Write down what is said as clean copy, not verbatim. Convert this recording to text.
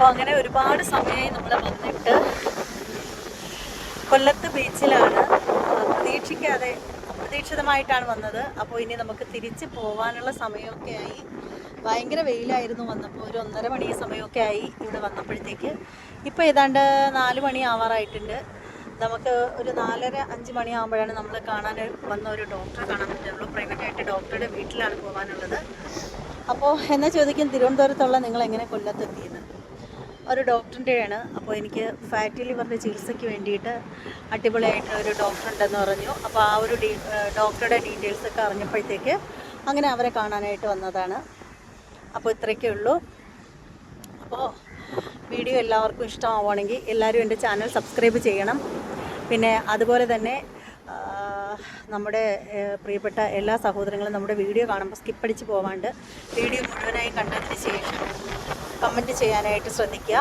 അപ്പോൾ അങ്ങനെ ഒരുപാട് സമയമായി നമ്മൾ വന്നിട്ട്. കൊല്ലത്ത് ബീച്ചിലാണ്. അപ്രതീക്ഷിതമായിട്ടാണ് വന്നത്. അപ്പോൾ ഇനി നമുക്ക് തിരിച്ച് പോകാനുള്ള സമയമൊക്കെ ആയി. ഭയങ്കര വെയിലായിരുന്നു വന്നപ്പോൾ. ഒരു 1:30 മണി സമയമൊക്കെ ആയി ഇവിടെ വന്നപ്പോഴത്തേക്ക്. ഇപ്പോൾ ഏതാണ്ട് 4 മണി ആവാറായിട്ടുണ്ട്. നമുക്ക് ഒരു 4:30-5 മണിയാകുമ്പോഴാണ് നമ്മൾ വന്ന ഒരു ഡോക്ടറെ കാണാൻ പറ്റുള്ളൂ. പ്രൈവറ്റായിട്ട് ഡോക്ടറുടെ വീട്ടിലാണ് പോകാനുള്ളത്. അപ്പോൾ എന്നാ ചോദിക്കും, തിരുവനന്തപുരത്തുള്ള നിങ്ങൾ എങ്ങനെ കൊല്ലത്തെത്തിയത്? ഒരു ഡോക്ടറിൻ്റെയാണ്. അപ്പോൾ എനിക്ക് ഫാറ്റി ലിവറിൻ്റെ ചികിത്സയ്ക്ക് വേണ്ടിയിട്ട് അടിപൊളിയായിട്ട് ഒരു ഡോക്ടർ ഉണ്ടെന്ന് പറഞ്ഞു. അപ്പോൾ ആ ഒരു ഡോക്ടറുടെ ഡീറ്റെയിൽസൊക്കെ അറിഞ്ഞപ്പോഴത്തേക്ക് അങ്ങനെ അവരെ കാണാനായിട്ട് വന്നതാണ്. അപ്പോൾ ഇത്രയൊക്കെ ഉള്ളൂ. അപ്പോൾ വീഡിയോ എല്ലാവർക്കും ഇഷ്ടമാവുകയാണെങ്കിൽ എല്ലാവരും എൻ്റെ ചാനൽ സബ്സ്ക്രൈബ് ചെയ്യണം. പിന്നെ അതുപോലെ തന്നെ നമ്മുടെ പ്രിയപ്പെട്ട എല്ലാ സഹോദരങ്ങളും നമ്മുടെ വീഡിയോ കാണുമ്പോൾ സ്കിപ്പടിച്ച് പോവാണ്ട് വീഡിയോ മുഴുവനായി കണ്ടതിന് ശേഷം കമൻറ്റ് ചെയ്യാനായിട്ട് ശ്രദ്ധിക്കുക.